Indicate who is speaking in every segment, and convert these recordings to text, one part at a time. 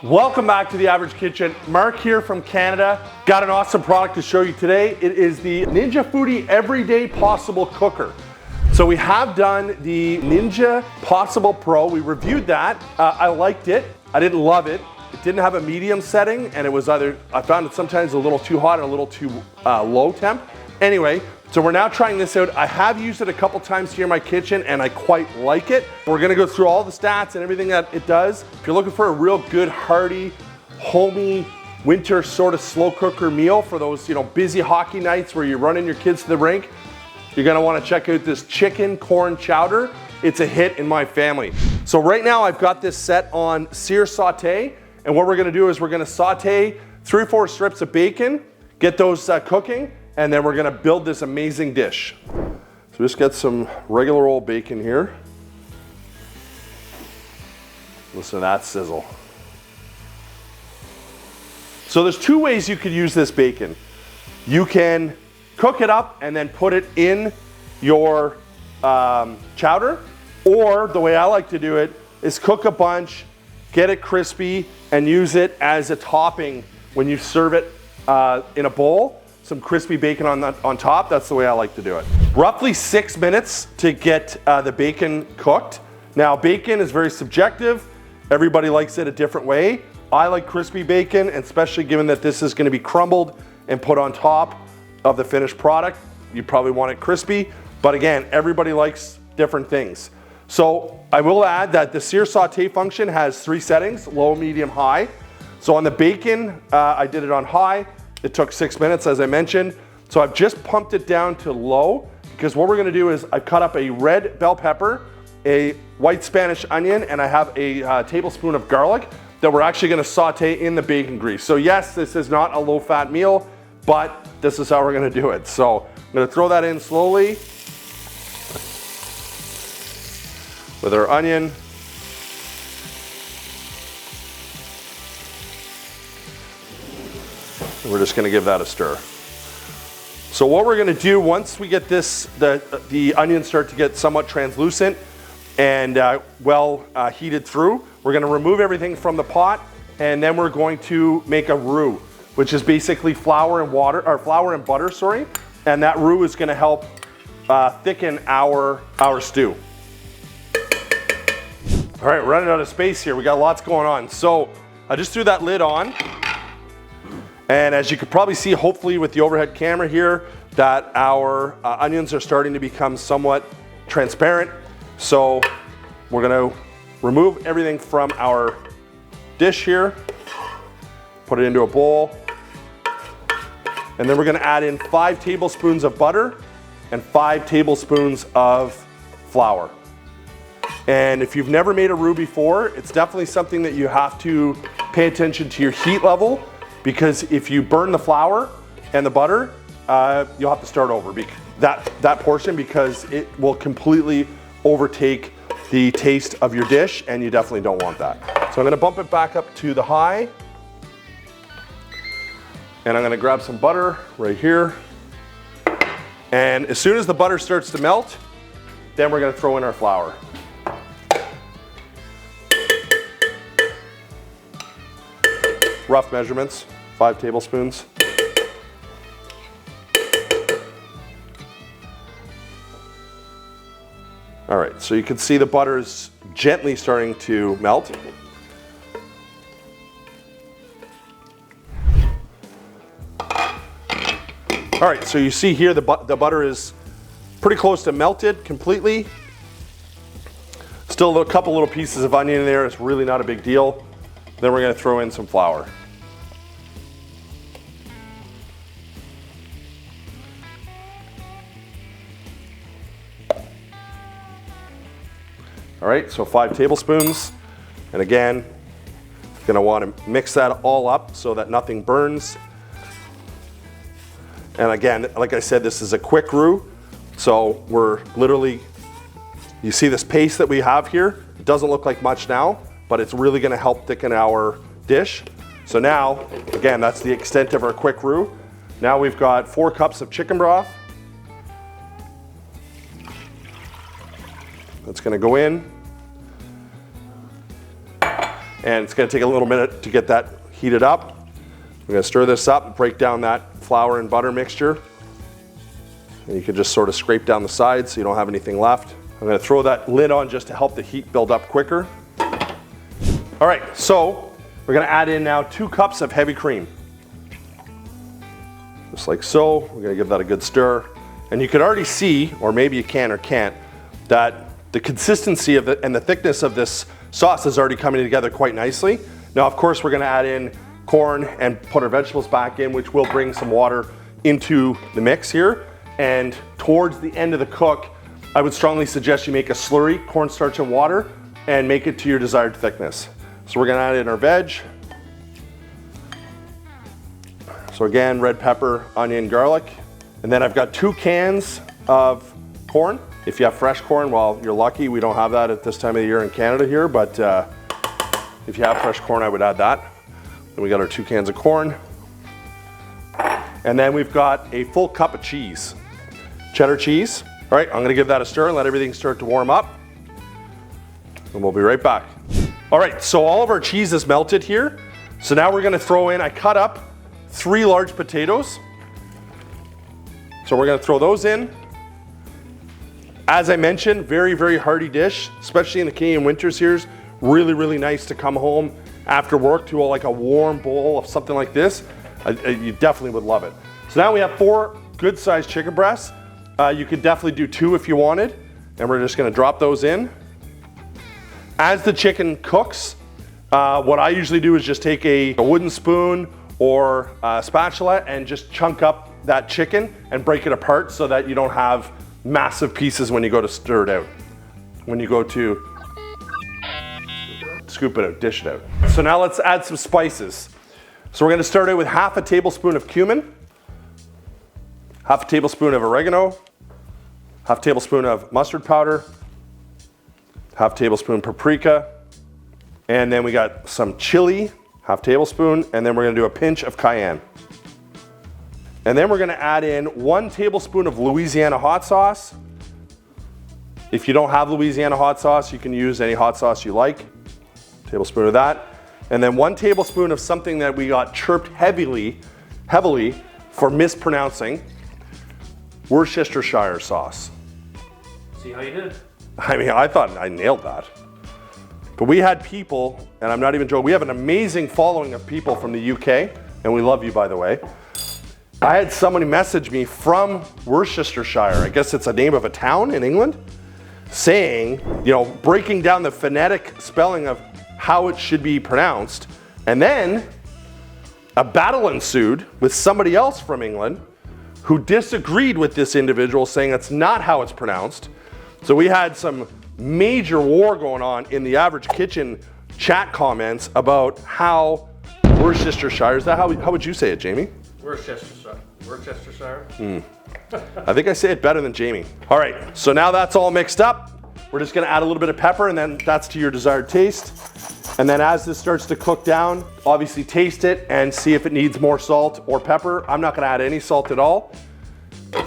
Speaker 1: Welcome back to The Average Kitchen. Mark here from Canada. Got an awesome product to show you today. It is the Ninja Foodi Everyday Possible Cooker. So we have done the Ninja Possible Pro. We reviewed that. I liked it. I didn't love it. It didn't have a medium setting, and it was either, I found it sometimes a little too hot and a little too low temp. Anyway, so we're now trying this out. I have used it a couple times here in my kitchen and I quite like it. We're gonna go through all the stats and everything that it does. If you're looking for a real good, hearty, homey, winter sort of slow cooker meal for those, busy hockey nights where you're running your kids to the rink, you're gonna wanna check out this chicken corn chowder. It's a hit in my family. So right now I've got this set on sear saute, and what we're gonna do is we're gonna saute 3 or 4 strips of bacon, get those cooking, and then we're gonna build this amazing dish. So just get some regular old bacon here. Listen to that sizzle. So there's 2 ways you could use this bacon. You can cook it up and then put it in your chowder, or the way I like to do it is cook a bunch, get it crispy, and use it as a topping when you serve it in a bowl. Some crispy bacon on top. That's the way I like to do it. Roughly 6 minutes to get the bacon cooked. Now, bacon is very subjective. Everybody likes it a different way. I like crispy bacon, and especially given that this is gonna be crumbled and put on top of the finished product, you probably want it crispy. But again, everybody likes different things. So I will add that the sear saute function has 3 settings, low, medium, high. So on the bacon, I did it on high. It took 6 minutes, as I mentioned. So I've just pumped it down to low, because what we're gonna do is I've cut up a red bell pepper, a white Spanish onion, and I have a tablespoon of garlic that we're actually gonna saute in the bacon grease. So yes, this is not a low-fat meal, but this is how we're gonna do it. So I'm gonna throw that in slowly with our onion. We're just gonna give that a stir. So what we're gonna do once we get this, the onions start to get somewhat translucent and heated through, we're gonna remove everything from the pot, and then we're going to make a roux, which is basically flour and butter, sorry. And that roux is gonna help thicken our stew. All right, running out of space here. We got lots going on. So I just threw that lid on. And as you could probably see, hopefully with the overhead camera here, that our onions are starting to become somewhat transparent. So we're gonna remove everything from our dish here, put it into a bowl, and then we're gonna add in 5 tablespoons of butter and 5 tablespoons of flour. And if you've never made a roux before, it's definitely something that you have to pay attention to your heat level, because if you burn the flour and the butter, you'll have to start over that portion, because it will completely overtake the taste of your dish, and you definitely don't want that. So I'm gonna bump it back up to the high, and I'm gonna grab some butter right here. And as soon as the butter starts to melt, then we're gonna throw in our flour. Rough measurements, 5 tablespoons. All right, so you can see the butter is gently starting to melt. All right, so you see here the butter is pretty close to melted completely. Still a couple little pieces of onion in there. It's really not a big deal. Then we're gonna throw in some flour. All right, so 5 tablespoons. And again, gonna wanna mix that all up so that nothing burns. And again, like I said, this is a quick roux. So we're literally, you see this paste that we have here? It doesn't look like much now, but it's really gonna help thicken our dish. So now, again, that's the extent of our quick roux. Now we've got 4 cups of chicken broth. That's gonna go in. and it's gonna take a little minute to get that heated up. We're gonna stir this up, break down that flour and butter mixture. And you can just sort of scrape down the sides so you don't have anything left. I'm gonna throw that lid on just to help the heat build up quicker. All right, so we're gonna add in now 2 cups of heavy cream. Just like so, we're gonna give that a good stir. And you can already see, or maybe you can or can't, that the consistency of and the thickness of this sauce is already coming together quite nicely. Now, of course, we're gonna add in corn and put our vegetables back in, which will bring some water into the mix here. And towards the end of the cook, I would strongly suggest you make a slurry, cornstarch and water, and make it to your desired thickness. So we're gonna add in our veg. So again, red pepper, onion, garlic. And then I've got 2 cans of corn. If you have fresh corn, well, you're lucky. We don't have that at this time of the year in Canada here, but if you have fresh corn, I would add that. Then we got our 2 cans of corn. And then we've got a full cup of cheese, cheddar cheese. All right, I'm gonna give that a stir and let everything start to warm up. And we'll be right back. All right, so all of our cheese is melted here. So now we're gonna throw in, I cut up 3 large potatoes. So we're gonna throw those in. As I mentioned, very, very hearty dish, especially in the Canadian winters here. Really, really nice to come home after work to like a warm bowl of something like this. You definitely would love it. So now we have 4 good sized chicken breasts. You could definitely do 2 if you wanted. And we're just gonna drop those in. As the chicken cooks, what I usually do is just take a wooden spoon or a spatula and just chunk up that chicken and break it apart so that you don't have massive pieces when you go to stir it out. When you go to scoop it out, dish it out. So now let's add some spices. So we're gonna start out with half a tablespoon of cumin, half a tablespoon of oregano, half a tablespoon of mustard powder, half a tablespoon paprika, and then we got some chili, half tablespoon, and then we're gonna do a pinch of cayenne. And then we're gonna add in 1 tablespoon of Louisiana hot sauce. If you don't have Louisiana hot sauce, you can use any hot sauce you like. Tablespoon of that. And then 1 tablespoon of something that we got chirped heavily for mispronouncing, Worcestershire sauce.
Speaker 2: See how you did?
Speaker 1: I mean, I thought I nailed that. But we had people, and I'm not even joking, we have an amazing following of people from the UK, and we love you, by the way. I had somebody message me from Worcestershire, I guess it's a name of a town in England, saying, you know, breaking down the phonetic spelling of how it should be pronounced. And then a battle ensued with somebody else from England who disagreed with this individual, saying that's not how it's pronounced. So we had some major war going on in the Average Kitchen chat comments about how Worcestershire, is that how would you say it, Jamie?
Speaker 2: Worcestershire.
Speaker 1: I think I say it better than Jamie. All right, so now that's all mixed up. We're just gonna add a little bit of pepper, and then that's to your desired taste. And then as this starts to cook down, obviously taste it and see if it needs more salt or pepper. I'm not gonna add any salt at all.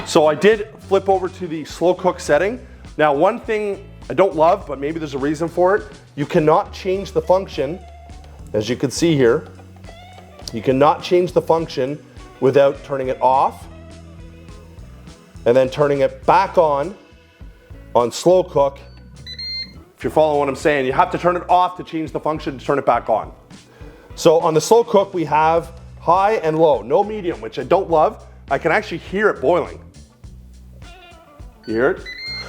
Speaker 1: So I did flip over to the slow cook setting. Now, one thing I don't love, but maybe there's a reason for it, you cannot change the function, as you can see here. You cannot change the function without turning it off and then turning it back on slow cook. If you're following what I'm saying, you have to turn it off to change the function to turn it back on. So on the slow cook, we have high and low, no medium, which I don't love. I can actually hear it boiling. You hear it?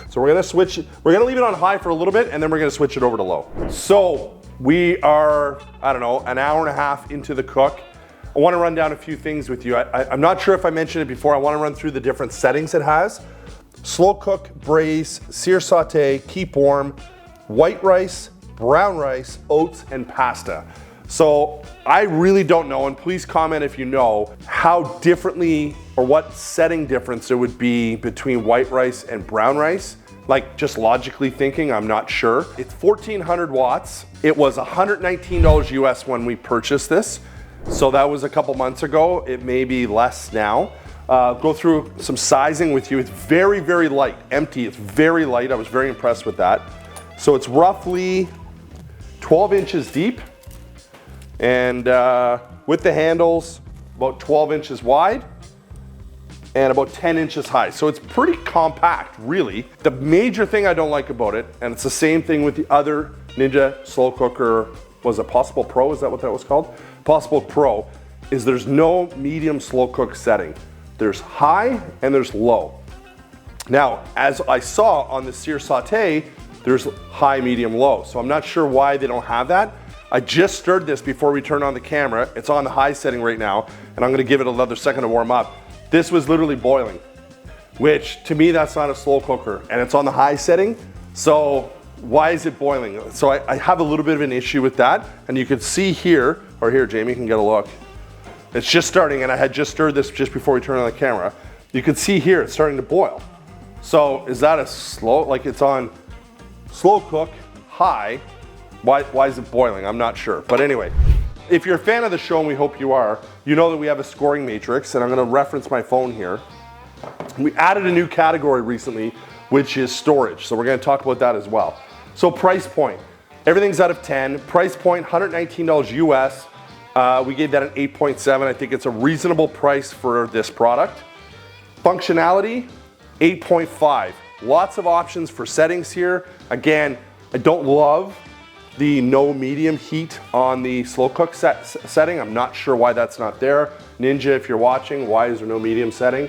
Speaker 1: So we're gonna leave it on high for a little bit, and then we're gonna switch it over to low. So we are, I don't know, an hour and a half into the cook. I wanna run down a few things with you. I'm not sure if I mentioned it before. I wanna run through the different settings it has. Slow cook, braise, sear saute, keep warm, white rice, brown rice, oats, and pasta. So I really don't know, and please comment if you know, how differently or what setting difference there would be between white rice and brown rice. Like, just logically thinking, I'm not sure. It's 1400 watts. It was $119 US when we purchased this. So that was a couple months ago. It may be less now. Go through some sizing with you. It's very, very light, empty. It's very light. I was very impressed with that. So it's roughly 12 inches deep And with the handles, about 12 inches wide and about 10 inches high. So it's pretty compact, really. The major thing I don't like about it, and it's the same thing with the other Ninja slow cooker, was it Possible Pro? Is that what that was called? Possible Pro, is there's no medium slow cook setting. There's high and there's low. Now, as I saw on the sear saute, there's high, medium, low. So I'm not sure why they don't have that. I just stirred this before we turned on the camera. It's on the high setting right now, and I'm gonna give it another second to warm up. This was literally boiling, which to me, that's not a slow cooker, and it's on the high setting. So why is it boiling? So I have a little bit of an issue with that, and you can see here, or here, Jamie can get a look. It's just starting, and I had just stirred this just before we turned on the camera. You can see here, it's starting to boil. So is that a slow, like it's on slow cook, high, why is it boiling? I'm not sure, but anyway. If you're a fan of the show, and we hope you are, you know that we have a scoring matrix, and I'm gonna reference my phone here. We added a new category recently, which is storage, so we're gonna talk about that as well. So price point, everything's out of 10. Price point, $119 US. We gave that an 8.7. I think it's a reasonable price for this product. Functionality, 8.5. Lots of options for settings here. Again, I don't love the no medium heat on the slow cook setting. I'm not sure why that's not there. Ninja, if you're watching, why is there no medium setting?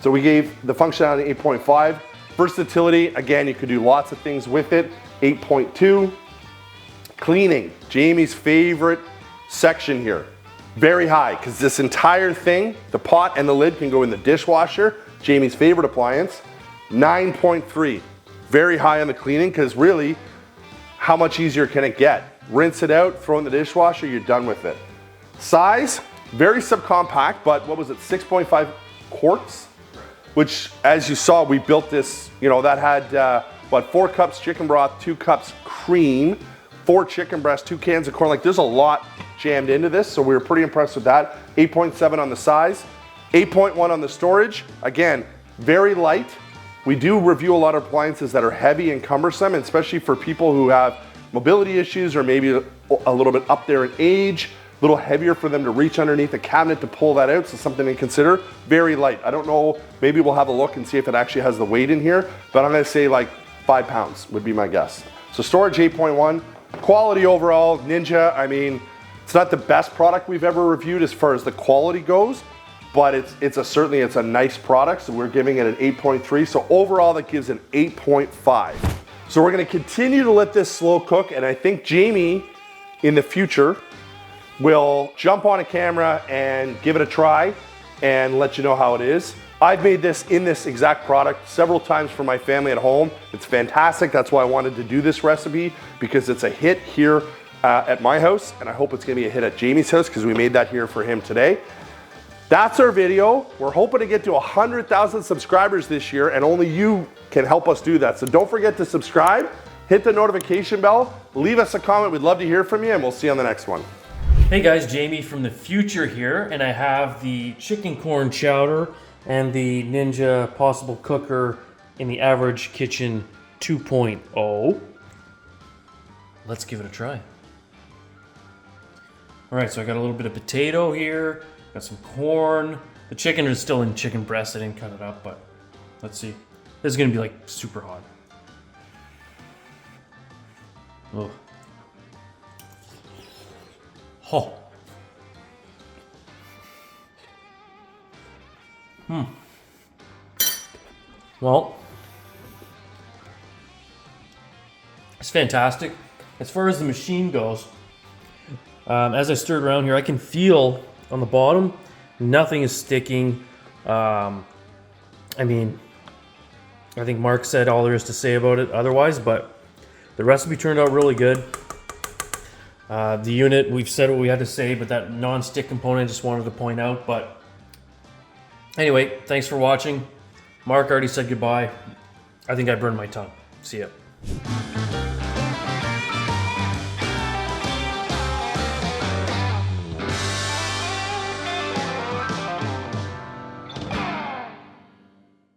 Speaker 1: So we gave the functionality 8.5. Versatility, again, you could do lots of things with it, 8.2. Cleaning, Jamie's favorite section here. Very high, because this entire thing, the pot and the lid can go in the dishwasher. Jamie's favorite appliance, 9.3. Very high on the cleaning, because really, how much easier can it get? Rinse it out, throw it in the dishwasher, you're done with it. Size, very subcompact, but what was it, 6.5 quarts? Which, as you saw, we built this, you know, that had, 4 cups chicken broth, 2 cups cream, 4 chicken breasts, 2 cans of corn. Like, there's a lot jammed into this, so we were pretty impressed with that. 8.7 on the size, 8.1 on the storage. Again, very light. We do review a lot of appliances that are heavy and cumbersome, and especially for people who have mobility issues or maybe a little bit up there in age, a little heavier for them to reach underneath a cabinet to pull that out, so something to consider. Very light. I don't know, maybe we'll have a look and see if it actually has the weight in here, but I'm gonna say like 5 pounds would be my guess. So storage 8.1, quality overall, Ninja, I mean, it's not the best product we've ever reviewed as far as the quality goes, but certainly it's a nice product, so we're giving it an 8.3. So overall that gives an 8.5. So we're gonna continue to let this slow cook, and I think Jamie in the future will jump on a camera and give it a try and let you know how it is. I've made this in this exact product several times for my family at home. It's fantastic. That's why I wanted to do this recipe, because it's a hit here at my house, and I hope it's gonna be a hit at Jamie's house because we made that here for him today. That's our video. We're hoping to get to 100,000 subscribers this year, and only you can help us do that. So don't forget to subscribe, hit the notification bell, leave us a comment. We'd love to hear from you, and we'll see you on the next one.
Speaker 2: Hey guys, Jamie from the future here, and I have the chicken corn chowder and the Ninja Possible Cooker in the Average Kitchen 2.0. Let's give it a try. All right, so I got a little bit of potato here, got some corn. The chicken is still in chicken breast. I didn't cut it up, but let's see. This is gonna be like super hot. Oh. Oh. Well, it's fantastic. As far as the machine goes, as I stirred around here, I can feel on the bottom, nothing is sticking. I mean, I think Mark said all there is to say about it otherwise, but the recipe turned out really good. The unit, we've said what we had to say, but that non-stick component I just wanted to point out. But anyway, thanks for watching. Mark already said goodbye. I think I burned my tongue. See ya.